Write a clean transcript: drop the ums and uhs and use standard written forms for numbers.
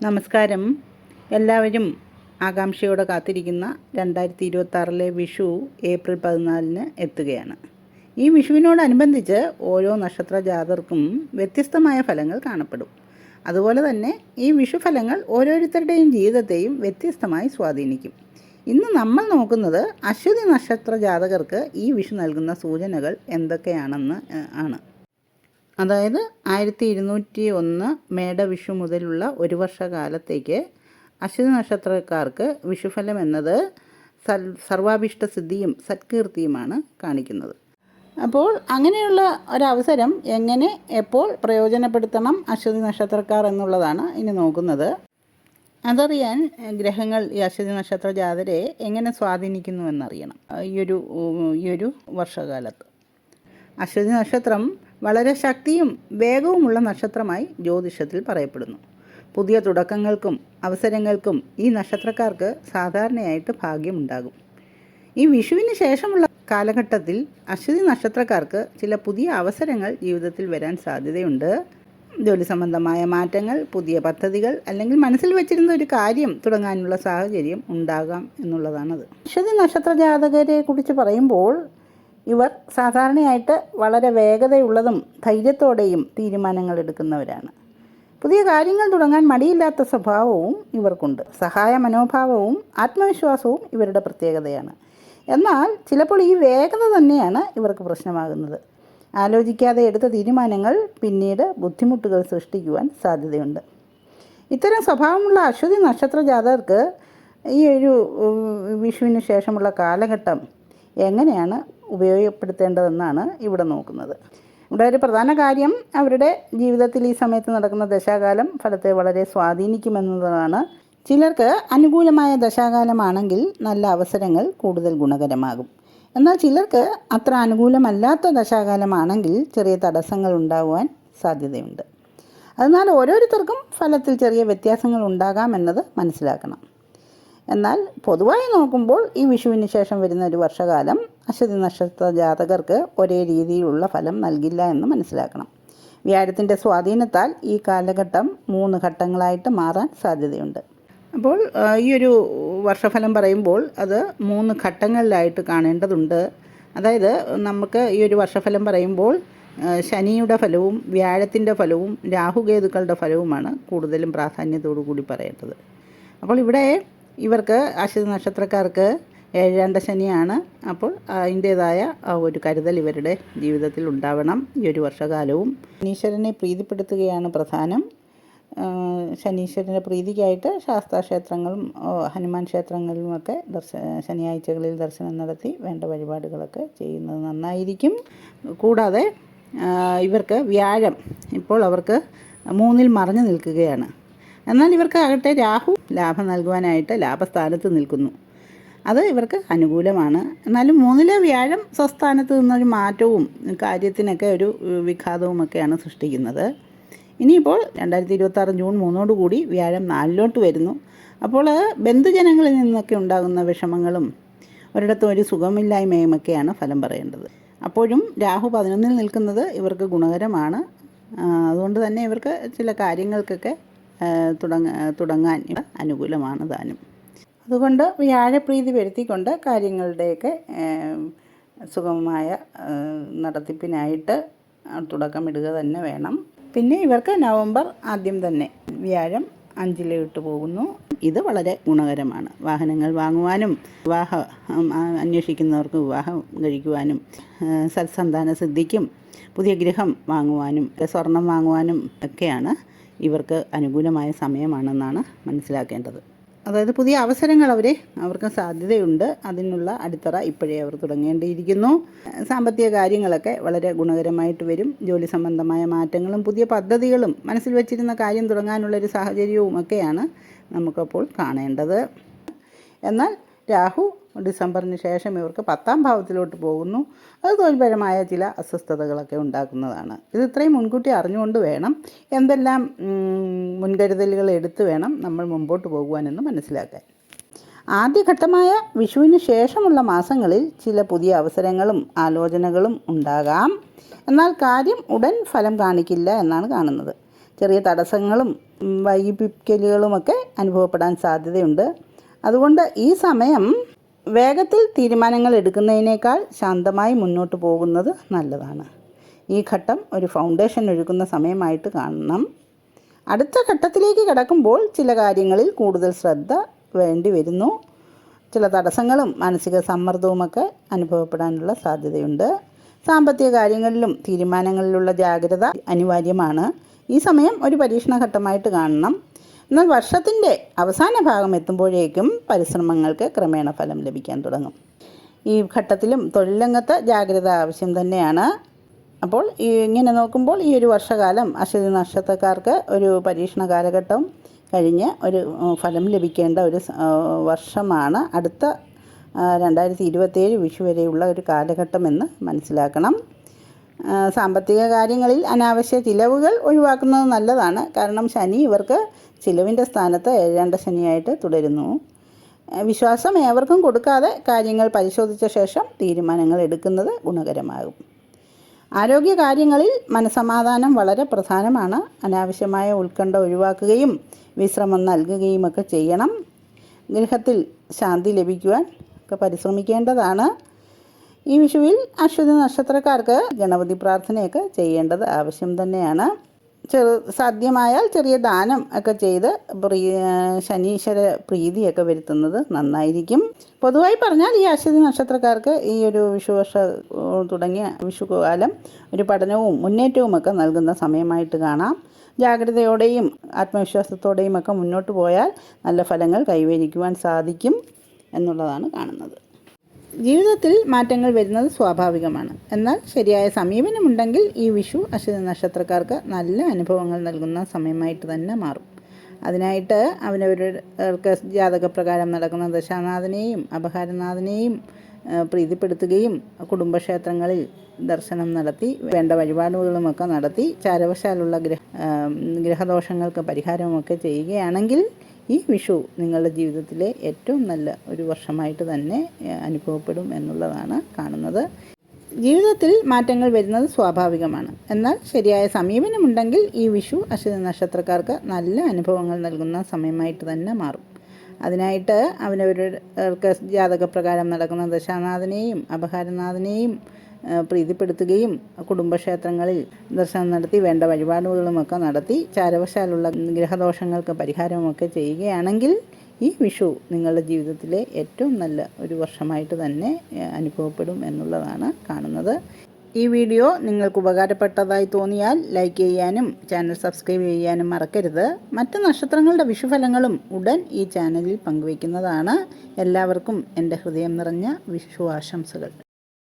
നമസ്കാരം. എല്ലാവരും ആകാംക്ഷയോടെ കാത്തിരിക്കുന്ന 2026 വിഷു ഏപ്രിൽ 14 എത്തുകയാണ്. ഈ വിഷുവിനോടനുബന്ധിച്ച് ഓരോ നക്ഷത്ര ജാതർക്കും വ്യത്യസ്തമായ ഫലങ്ങൾ കാണപ്പെടും. അതുപോലെ തന്നെ ഈ വിഷുഫലങ്ങൾ ഓരോരുത്തരുടെയും ജീവിതത്തെയും വ്യത്യസ്തമായി സ്വാധീനിക്കും. ഇന്ന് നമ്മൾ നോക്കുന്നത് അശ്വതി നക്ഷത്ര ജാതകർക്ക് ഈ വിഷു നൽകുന്ന സൂചനകൾ എന്തൊക്കെയാണെന്ന് ആണ്. അതായത് 1201 മേടവിഷു മുതലുള്ള ഒരു വർഷകാലത്തേക്ക് അശ്വതി നക്ഷത്രക്കാർക്ക് വിഷുഫലം എന്നത് സർവാഭീഷ്ടസിദ്ധിയും സത്കീർത്തിയുമാണ് കാണിക്കുന്നത്. അപ്പോൾ അങ്ങനെയുള്ള ഒരവസരം എങ്ങനെ എപ്പോൾ പ്രയോജനപ്പെടുത്തണം അശ്വതി നക്ഷത്രക്കാർ എന്നുള്ളതാണ് ഇനി നോക്കുന്നത്. അതറിയാൻ ഗ്രഹങ്ങൾ ഈ അശ്വതി നക്ഷത്ര ജാതരെ എങ്ങനെ സ്വാധീനിക്കുന്നു എന്നറിയണം. ഈയൊരു വർഷകാലത്ത് അശ്വതി നക്ഷത്രം വളരെ ശക്തിയും വേഗവുമുള്ള നക്ഷത്രമായി ജ്യോതിഷത്തിൽ പറയപ്പെടുന്നു. പുതിയ തുടക്കങ്ങൾക്കും അവസരങ്ങൾക്കും ഈ നക്ഷത്രക്കാർക്ക് സാധാരണയായിട്ട് ഭാഗ്യമുണ്ടാകും. ഈ വിഷുവിന് ശേഷമുള്ള കാലഘട്ടത്തിൽ അശ്വതി നക്ഷത്രക്കാർക്ക് ചില പുതിയ അവസരങ്ങൾ ജീവിതത്തിൽ വരാൻ സാധ്യതയുണ്ട്. ജോലി സംബന്ധമായ മാറ്റങ്ങൾ, പുതിയ പദ്ധതികൾ, അല്ലെങ്കിൽ മനസ്സിൽ വെച്ചിരുന്ന ഒരു കാര്യം തുടങ്ങാനുള്ള സാഹചര്യം ഉണ്ടാകാം എന്നുള്ളതാണത്. അശ്വതി നക്ഷത്ര ജാതകരെ കുറിച്ച് പറയുമ്പോൾ ഇവർ സാധാരണയായിട്ട് വളരെ വേഗതയുള്ളതും ധൈര്യത്തോടെയും തീരുമാനങ്ങൾ എടുക്കുന്നവരാണ്. പുതിയ കാര്യങ്ങൾ തുടങ്ങാൻ മടിയില്ലാത്ത സ്വഭാവവും ഇവർക്കുണ്ട്. സഹായ മനോഭാവവും ആത്മവിശ്വാസവും ഇവരുടെ പ്രത്യേകതയാണ്. എന്നാൽ ചിലപ്പോൾ ഈ വേഗത തന്നെയാണ് ഇവർക്ക് പ്രശ്നമാകുന്നത്. ആലോചിക്കാതെ എടുത്ത തീരുമാനങ്ങൾ പിന്നീട് ബുദ്ധിമുട്ടുകൾ സൃഷ്ടിക്കുവാൻ സാധ്യതയുണ്ട്. ഇത്തരം സ്വഭാവമുള്ള അശ്വതി നക്ഷത്ര ജാതകർക്ക് ഈ ഒരു വിഷുവിന് ശേഷമുള്ള കാലഘട്ടം എങ്ങനെയാണ് ഉപയോഗപ്പെടുത്തേണ്ടതെന്നാണ് ഇവിടെ നോക്കുന്നത്. ഇവിടെ ഒരു പ്രധാന കാര്യം അവരുടെ ജീവിതത്തിൽ ഈ സമയത്ത് നടക്കുന്ന ദശാകാലം ഫലത്തെ വളരെ സ്വാധീനിക്കുമെന്നതാണ്. ചിലർക്ക് അനുകൂലമായ ദശാകാലമാണെങ്കിൽ നല്ല അവസരങ്ങൾ കൂടുതൽ ഗുണകരമാകും. എന്നാൽ ചിലർക്ക് അത്ര അനുകൂലമല്ലാത്ത ദശാകാലമാണെങ്കിൽ ചെറിയ തടസ്സങ്ങൾ ഉണ്ടാകുവാൻ സാധ്യതയുണ്ട്. അതിനാൽ ഓരോരുത്തർക്കും ഫലത്തിൽ ചെറിയ വ്യത്യാസങ്ങൾ ഉണ്ടാകാമെന്നത് മനസ്സിലാക്കണം. എന്നാൽ പൊതുവായി നോക്കുമ്പോൾ ഈ വിഷുവിന് ശേഷം വരുന്ന ഒരു വർഷകാലം അശ്വതി നക്ഷത്ര ജാതകർക്ക് ഒരേ രീതിയിലുള്ള ഫലം നൽകില്ല എന്ന് മനസ്സിലാക്കണം. വ്യാഴത്തിൻ്റെ സ്വാധീനത്താൽ ഈ കാലഘട്ടം 3 ഘട്ടങ്ങളായിട്ട് മാറാൻ സാധ്യതയുണ്ട്. അപ്പോൾ ഈ ഒരു വർഷഫലം പറയുമ്പോൾ അത് 3 ഘട്ടങ്ങളിലായിട്ട് കാണേണ്ടതുണ്ട്. അതായത് നമുക്ക് ഈ ഒരു വർഷഫലം പറയുമ്പോൾ ശനിയുടെ ഫലവും വ്യാഴത്തിൻ്റെ ഫലവും രാഹുകേതുക്കളുടെ ഫലവുമാണ് കൂടുതലും പ്രാധാന്യത്തോടു കൂടി പറയേണ്ടത്. അപ്പോൾ ഇവിടെ ഇവർക്ക് അശ്വതി നക്ഷത്രക്കാർക്ക് 7 ശനിയാണ്. അപ്പോൾ അതിൻ്റേതായ ഒരു കരുതൽ ഇവരുടെ ജീവിതത്തിൽ ഉണ്ടാവണം. ഈ ഒരു വർഷകാലവും ശനീശ്വരനെ പ്രീതിപ്പെടുത്തുകയാണ് പ്രധാനം. ശനീശ്വരൻ്റെ പ്രീതിക്കായിട്ട് ശാസ്താക്ഷേത്രങ്ങളും ഹനുമാൻ ക്ഷേത്രങ്ങളിലുമൊക്കെ ശനിയാഴ്ചകളിൽ ദർശനം നടത്തി വേണ്ട വഴിപാടുകളൊക്കെ ചെയ്യുന്നത് നന്നായിരിക്കും. കൂടാതെ ഇവർക്ക് വ്യാഴം ഇപ്പോൾ അവർക്ക് 3-ൽ മറഞ്ഞു നിൽക്കുകയാണ്. എന്നാൽ ഇവർക്ക് ആകട്ടെ രാഹു ലാഭം നൽകുവാനായിട്ട് ലാഭസ്ഥാനത്ത് നിൽക്കുന്നു. അത് ഇവർക്ക് അനുകൂലമാണ്. എന്നാലും 3-ലെ വ്യാഴം സ്വസ്ഥാനത്ത് നിന്നൊരു മാറ്റവും കാര്യത്തിനൊക്കെ ഒരു വിഘാതവുമൊക്കെയാണ് സൃഷ്ടിക്കുന്നത്. ഇനിയിപ്പോൾ 2026 ജൂൺ 3 വ്യാഴം 4-ലോട്ട് വരുന്നു. അപ്പോൾ ബന്ധുജനങ്ങളിൽ നിന്നൊക്കെ ഉണ്ടാകുന്ന വിഷമങ്ങളും ഒരിടത്തും ഒരു സുഖമില്ലായ്മയുമൊക്കെയാണ് ഫലം പറയേണ്ടത്. അപ്പോഴും രാഹു 11-ൽ നിൽക്കുന്നത് ഇവർക്ക് ഗുണകരമാണ്. അതുകൊണ്ട് തന്നെ ഇവർക്ക് ചില കാര്യങ്ങൾക്കൊക്കെ തുടങ്ങാൻ അനുകൂലമാണ് താനും. അതുകൊണ്ട് വ്യാഴപ്രീതി വരുത്തിക്കൊണ്ട് കാര്യങ്ങളുടെയൊക്കെ സുഗമമായ നടത്തിപ്പിനായിട്ട് തുടക്കമിടുക തന്നെ വേണം. പിന്നെ ഇവർക്ക് നവംബർ ആദ്യം തന്നെ വ്യാഴം 5-ലോട്ട് പോകുന്നു. ഇത് വളരെ ഗുണകരമാണ്. വാഹനങ്ങൾ വാങ്ങുവാനും വിവാഹം അന്വേഷിക്കുന്നവർക്ക് വിവാഹം കഴിക്കുവാനും സത്സന്താന സിദ്ധിക്കും പുതിയ ഗൃഹം വാങ്ങുവാനും സ്വർണം വാങ്ങുവാനും ഒക്കെയാണ് ഇവർക്ക് അനുകൂലമായ സമയമാണെന്നാണ് മനസ്സിലാക്കേണ്ടത്. അതായത് പുതിയ അവസരങ്ങൾ അവർക്ക് സാധ്യതയുണ്ട്. അതിനുള്ള അടിത്തറ ഇപ്പോഴേ അവർ തുടങ്ങേണ്ടിയിരിക്കുന്നു. സാമ്പത്തിക കാര്യങ്ങളൊക്കെ വളരെ ഗുണകരമായിട്ട് വരും. ജോലി സംബന്ധമായ മാറ്റങ്ങളും പുതിയ പദ്ധതികളും മനസ്സിൽ വച്ചിരുന്ന കാര്യം തുടങ്ങാനുള്ളൊരു സാഹചര്യവും ഒക്കെയാണ് നമുക്കപ്പോൾ കാണേണ്ടത്. എന്നാൽ രാഹു ഡിസംബറിന് ശേഷം ഇവർക്ക് 10-ാം ഭാവത്തിലോട്ട് പോകുന്നു. അത് തൊഴിൽപരമായ ചില അസ്വസ്ഥതകളൊക്കെ ഉണ്ടാക്കുന്നതാണ്. ഇത് ഇത്രയും മുൻകൂട്ടി അറിഞ്ഞുകൊണ്ട് വേണം എന്തെല്ലാം മുൻകരുതലുകൾ എടുത്ത് വേണം നമ്മൾ മുമ്പോട്ട് പോകുവാനെന്ന് മനസ്സിലാക്കാൻ. ആദ്യഘട്ടമായ വിഷുവിന് ശേഷമുള്ള മാസങ്ങളിൽ ചില പുതിയ അവസരങ്ങളും ആലോചനകളും ഉണ്ടാകാം. എന്നാൽ കാര്യം ഉടൻ ഫലം കാണിക്കില്ല എന്നാണ് കാണുന്നത്. ചെറിയ തടസ്സങ്ങളും വൈകിപ്പിക്കലുകളുമൊക്കെ അനുഭവപ്പെടാൻ സാധ്യതയുണ്ട്. അതുകൊണ്ട് ഈ സമയം വേഗത്തിൽ തീരുമാനങ്ങൾ എടുക്കുന്നതിനേക്കാൾ ശാന്തമായി മുന്നോട്ട് പോകുന്നത് നല്ലതാണ്. ഈ ഘട്ടം ഒരു ഫൗണ്ടേഷൻ ഒരുക്കുന്ന സമയമായിട്ട് കാണണം. അടുത്ത ഘട്ടത്തിലേക്ക് കടക്കുമ്പോൾ ചില കാര്യങ്ങളിൽ കൂടുതൽ ശ്രദ്ധ വേണ്ടി വരുന്നു. ചില തടസ്സങ്ങളും മാനസിക സമ്മർദ്ദവുമൊക്കെ അനുഭവപ്പെടാനുള്ള സാധ്യതയുണ്ട്. സാമ്പത്തിക കാര്യങ്ങളിലും തീരുമാനങ്ങളിലുള്ള ജാഗ്രത അനിവാര്യമാണ്. ഈ സമയം ഒരു പരീക്ഷണ ഘട്ടമായിട്ട് കാണണം. എന്നാൽ വർഷത്തിൻ്റെ അവസാന ഭാഗം എത്തുമ്പോഴേക്കും പരിശ്രമങ്ങൾക്ക് ക്രമേണ ഫലം ലഭിക്കാൻ തുടങ്ങും. ഈ ഘട്ടത്തിലും തൊഴിൽ രംഗത്ത് ജാഗ്രത ആവശ്യം തന്നെയാണ്. അപ്പോൾ ഇങ്ങനെ നോക്കുമ്പോൾ ഈ ഒരു വർഷകാലം അശ്വതി നക്ഷത്രക്കാർക്ക് ഒരു പരീക്ഷണ കാലഘട്ടം കഴിഞ്ഞ് ഒരു ഫലം ലഭിക്കേണ്ട ഒരു വർഷമാണ് അടുത്ത 2027 വിഷു വരെയുള്ള ഒരു കാലഘട്ടമെന്ന് മനസ്സിലാക്കണം. സാമ്പത്തിക കാര്യങ്ങളിൽ അനാവശ്യ ചിലവുകൾ ഒഴിവാക്കുന്നത് നല്ലതാണ്. കാരണം ശനി ഇവർക്ക് ചിലവിൻ്റെ സ്ഥാനത്ത് 7ാം ശനിയായിട്ട് തുടരുന്നു. വിശ്വാസം ഏവർക്കും കൊടുക്കാതെ കാര്യങ്ങൾ പരിശോധിച്ച ശേഷം തീരുമാനങ്ങൾ എടുക്കുന്നത് ഗുണകരമാകും. ആരോഗ്യ കാര്യങ്ങളിൽ മനസ്സമാധാനം വളരെ പ്രധാനമാണ്. അനാവശ്യമായ ഉത്കണ്ഠ ഒഴിവാക്കുകയും വിശ്രമം നൽകുകയുമൊക്കെ ചെയ്യണം. ഗൃഹത്തിൽ ശാന്തി ലഭിക്കുവാൻ ഒക്കെ പരിശ്രമിക്കേണ്ടതാണ്. ഈ വിഷുവിൽ അശ്വതി നക്ഷത്രക്കാർക്ക് ഗണപതി പ്രാർത്ഥനയൊക്കെ ചെയ്യേണ്ടത് ആവശ്യം തന്നെയാണ്. സാധ്യമായാൽ ചെറിയ ദാനം ഒക്കെ ചെയ്ത് ശനീശ്വര പ്രീതിയൊക്കെ വരുത്തുന്നത് നന്നായിരിക്കും. പൊതുവായി പറഞ്ഞാൽ ഈ അശ്വതി നക്ഷത്രക്കാർക്ക് ഈ ഒരു വിഷുവർഷ തുടങ്ങിയ വിഷുകാലം ഒരു പഠനവും മുന്നേറ്റവും ഒക്കെ നൽകുന്ന സമയമായിട്ട് കാണാം. ജാഗ്രതയോടെയും ആത്മവിശ്വാസത്തോടെയും ഒക്കെ മുന്നോട്ട് പോയാൽ നല്ല ഫലങ്ങൾ കൈവരിക്കുവാൻ സാധിക്കും എന്നുള്ളതാണ് കാണുന്നത്. ജീവിതത്തിൽ മാറ്റങ്ങൾ വരുന്നത് സ്വാഭാവികമാണ്. എന്നാൽ ശരിയായ സമീപനമുണ്ടെങ്കിൽ ഈ വിഷു അശ്വതി നക്ഷത്രക്കാർക്ക് നല്ല അനുഭവങ്ങൾ നൽകുന്ന സമയമായിട്ട് തന്നെ മാറും. അതിനായിട്ട് അവരവർക്ക് ജാതകപ്രകാരം നടക്കുന്ന ദശാനാഥനെയും അപഹാരനാഥനെയും പ്രീതിപ്പെടുത്തുകയും കുടുംബക്ഷേത്രങ്ങളിൽ ദർശനം നടത്തി വേണ്ട വഴിപാടുകളുമൊക്കെ നടത്തി ചാരവശാലുള്ള ഗ്രഹദോഷങ്ങൾക്ക് പരിഹാരമൊക്കെ ചെയ്യുകയാണെങ്കിൽ ഈ വിഷു നിങ്ങളുടെ ജീവിതത്തിലെ ഏറ്റവും നല്ല ഒരു വർഷമായിട്ട് തന്നെ അനുഭവപ്പെടും എന്നുള്ളതാണ് കാണുന്നത്. ജീവിതത്തിൽ മാറ്റങ്ങൾ വരുന്നത് സ്വാഭാവികമാണ്. എന്നാൽ ശരിയായ സമീപനമുണ്ടെങ്കിൽ ഈ വിഷു അശ്വതി നക്ഷത്രക്കാർക്ക് നല്ല അനുഭവങ്ങൾ നൽകുന്ന സമയമായിട്ട് തന്നെ മാറും. അതിനായിട്ട് അവരവർക്ക് ജാതകപ്രകാരം നടക്കുന്ന ദശാനാഥനെയും അപഹാരനാഥനെയും പ്രീതിപ്പെടുത്തുകയും കുടുംബക്ഷേത്രങ്ങളിൽ ദർശനം നടത്തി വേണ്ട വഴിപാടുകളുമൊക്കെ നടത്തി ചാരവശാലുള്ള ഗ്രഹദോഷങ്ങൾക്ക് പരിഹാരമൊക്കെ ചെയ്യുകയാണെങ്കിൽ ഈ വിഷു നിങ്ങളുടെ ജീവിതത്തിലെ ഏറ്റവും നല്ല ഒരു വർഷമായിട്ട് തന്നെ അനുഭവപ്പെടും എന്നുള്ളതാണ് കാണുന്നത്. ഈ വീഡിയോ നിങ്ങൾക്ക് ഉപകാരപ്പെട്ടതായി തോന്നിയാൽ ലൈക്ക് ചെയ്യാനും ചാനൽ സബ്സ്ക്രൈബ് ചെയ്യാനും മറക്കരുത്. മറ്റ് നക്ഷത്രങ്ങളുടെ വിഷുഫലങ്ങളും ഉടൻ ഈ ചാനലിൽ പങ്കുവയ്ക്കുന്നതാണ്. എല്ലാവർക്കും എൻ്റെ ഹൃദയം നിറഞ്ഞ വിഷു ആശംസകൾ.